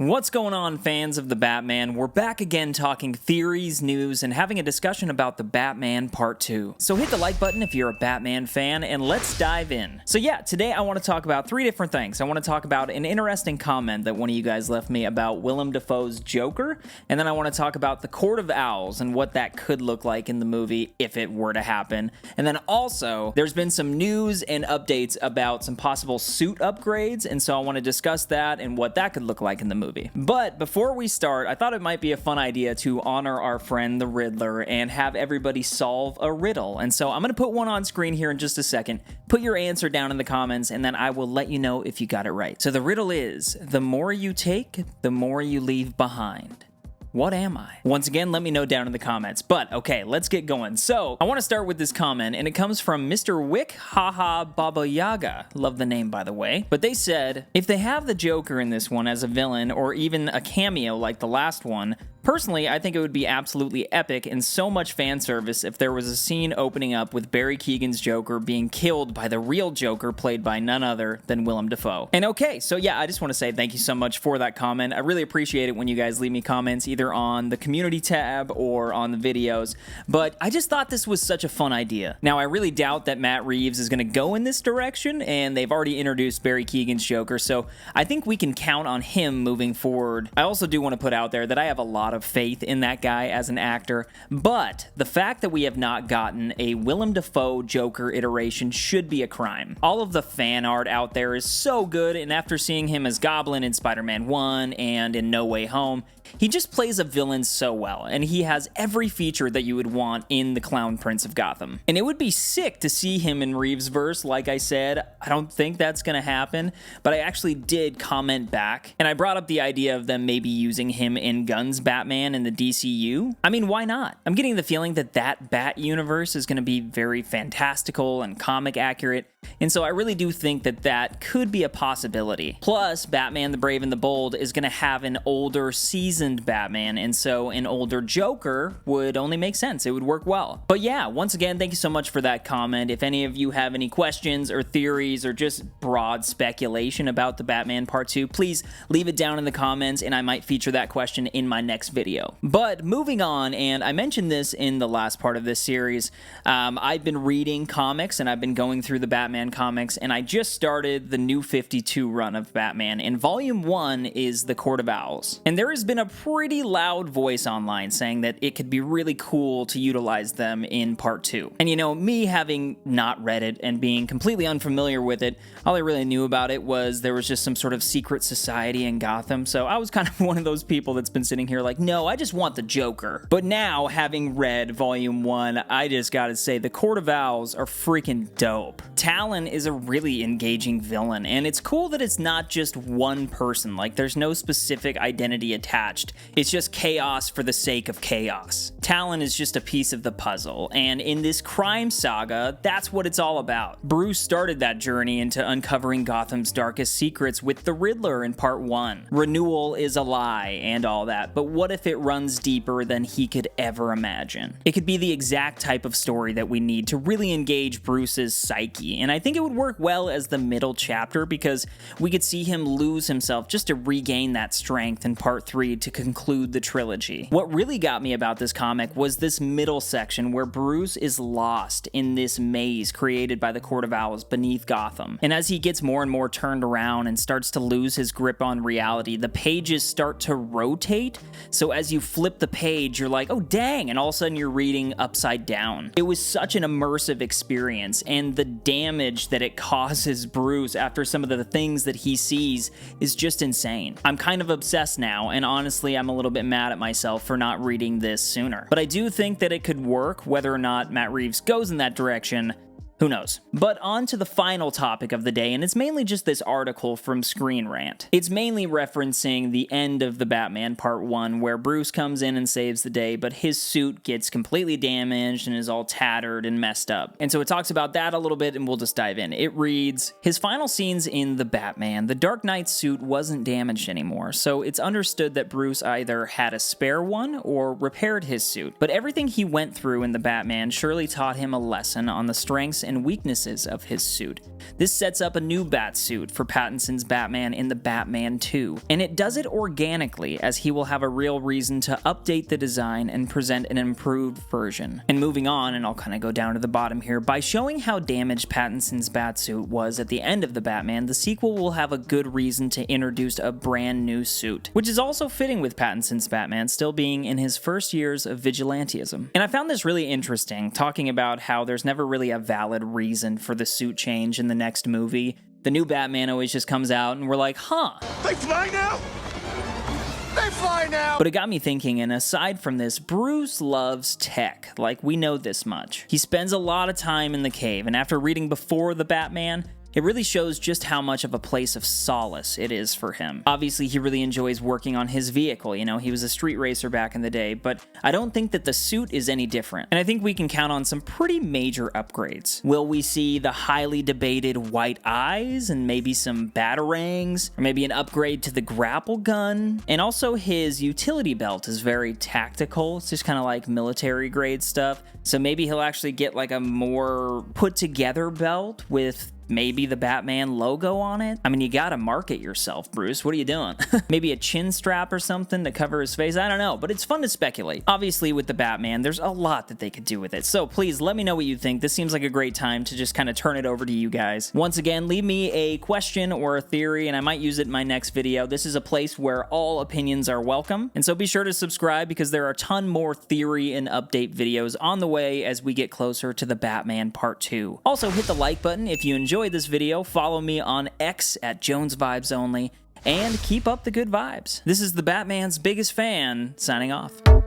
What's going on, fans of the Batman? We're back again talking theories, news, and having a discussion about the Batman Part 2. So hit the like button if you're a Batman fan, and let's dive in. So yeah, today I want to talk about three different things. I want to talk about an interesting comment that one of you guys left me about Willem Dafoe's Joker, and then I want to talk about the Court of Owls and what that could look like in the movie if it were to happen. And then also, there's been some news and updates about some possible suit upgrades, and so I want to discuss that and what that could look like in the movie. But before we start, I thought it might be a fun idea to honor our friend the Riddler and have everybody solve a riddle. And so I'm going to put one on screen here in just a second. Put your answer down in the comments, and then I will let you know if you got it right. So the riddle is, the more you take, the more you leave behind. What am I? Once again, let me know down in the comments. But okay, let's get going. So I want to start with this comment, and it comes from Mr. Wick Haha Baba Yaga. Love the name, by the way. But they said, if they have the Joker in this one as a villain, or even a cameo like the last one, personally, I think it would be absolutely epic and so much fan service if there was a scene opening up with Barry Keoghan's Joker being killed by the real Joker played by none other than Willem Dafoe. And okay, so yeah, I just want to say thank you so much for that comment. I really appreciate it when you guys leave me comments either on the community tab or on the videos, but I just thought this was such a fun idea. Now, I really doubt that Matt Reeves is going to go in this direction, and they've already introduced Barry Keoghan's Joker, so I think we can count on him moving forward. I also do want to put out there that I have a lot of faith in that guy as an actor, but the fact that we have not gotten a Willem Dafoe Joker iteration should be a crime. All of the fan art out there is so good, and after seeing him as Goblin in Spider-Man 1 and in No Way Home, he just plays a villain so well, and he has every feature that you would want in the Clown Prince of Gotham. And it would be sick to see him in Reeves' verse, like I said. I don't think that's gonna happen, but I actually did comment back, and I brought up the idea of them maybe using him in Gunn's Batman in the DCU. I mean, why not? I'm getting the feeling that that Bat universe is gonna be very fantastical and comic accurate, and so I really do think that that could be a possibility. Plus, Batman the Brave and the Bold is gonna have an older, seasoned Batman, and so an older Joker would only make sense. It would work well. But yeah, once again, thank you so much for that comment. If any of you have any questions or theories or just broad speculation about the Batman Part 2, please leave it down in the comments, and I might feature that question in my next video. But moving on, and I mentioned this in the last part of this series, I've been reading comics, and I've been going through the Batman comics, and I just started the New 52 run of Batman, and Volume 1 is The Court of Owls. And there has been a pretty loud voice online saying that it could be really cool to utilize them in Part 2. And you know, me having not read it and being completely unfamiliar with it, all I really knew about it was there was just some sort of secret society in Gotham, so I was kind of one of those people that's been sitting here like, no, I just want the Joker. But now, having read Volume 1, I just gotta say, the Court of Owls are freaking dope. Talon is a really engaging villain, and it's cool that it's not just one person, like there's no specific identity attached. It's just chaos for the sake of chaos. Talon is just a piece of the puzzle, and in this crime saga, that's what it's all about. Bruce started that journey into uncovering Gotham's darkest secrets with the Riddler in Part 1. Renewal is a lie and all that, but what if it runs deeper than he could ever imagine? It could be the exact type of story that we need to really engage Bruce's psyche, and I think it would work well as the middle chapter because we could see him lose himself just to regain that strength in Part 3 to conclude the trilogy. What really got me about this comic was this middle section where Bruce is lost in this maze created by the Court of Owls beneath Gotham. And as he gets more and more turned around and starts to lose his grip on reality, the pages start to rotate. So as you flip the page, you're like, oh dang, and all of a sudden you're reading upside down. It was such an immersive experience, and the damage that it causes Bruce after some of the things that he sees is just insane. I'm kind of obsessed now, and honestly, I'm a little bit mad at myself for not reading this sooner. But I do think that it could work. Whether or not Matt Reeves goes in that direction, who knows? But on to the final topic of the day, and it's mainly just this article from Screen Rant. It's mainly referencing the end of the Batman Part 1, where Bruce comes in and saves the day, but his suit gets completely damaged and is all tattered and messed up. And so it talks about that a little bit, and we'll just dive in. It reads, his final scenes in The Batman, the Dark Knight suit wasn't damaged anymore, so it's understood that Bruce either had a spare one or repaired his suit. But everything he went through in The Batman surely taught him a lesson on the strengths and weaknesses of his suit. This sets up a new bat suit for Pattinson's Batman in the Batman 2, and it does it organically as he will have a real reason to update the design and present an improved version. And moving on, and I'll kind of go down to the bottom here, by showing how damaged Pattinson's batsuit was at the end of the Batman, the sequel will have a good reason to introduce a brand new suit, which is also fitting with Pattinson's Batman still being in his first years of vigilantism. And I found this really interesting, talking about how there's never really a valid reason for the suit change in the next movie. The new Batman always just comes out and we're like, huh. They fly now? They fly now! But it got me thinking, and aside from this, Bruce loves tech. Like, we know this much. He spends a lot of time in the cave, and after reading Before the Batman, it really shows just how much of a place of solace it is for him. Obviously, he really enjoys working on his vehicle, you know, he was a street racer back in the day, but I don't think that the suit is any different. And I think we can count on some pretty major upgrades. Will we see the highly debated white eyes and maybe some batarangs, or maybe an upgrade to the grapple gun? And also his utility belt is very tactical, it's just kind of like military grade stuff. So maybe he'll actually get like a more put together belt with maybe the Batman logo on it? I mean, you gotta market yourself, Bruce. What are you doing? Maybe a chin strap or something to cover his face? I don't know, but it's fun to speculate. Obviously, with the Batman, there's a lot that they could do with it, so please let me know what you think. This seems like a great time to just kind of turn it over to you guys. Once again, leave me a question or a theory, and I might use it in my next video. This is a place where all opinions are welcome, and so be sure to subscribe because there are a ton more theory and update videos on the way as we get closer to the Batman Part 2. Also, hit the like button if you enjoyed this video, follow me on X at JonesVibesOnly, and keep up the good vibes. This is the Batman's biggest fan, signing off.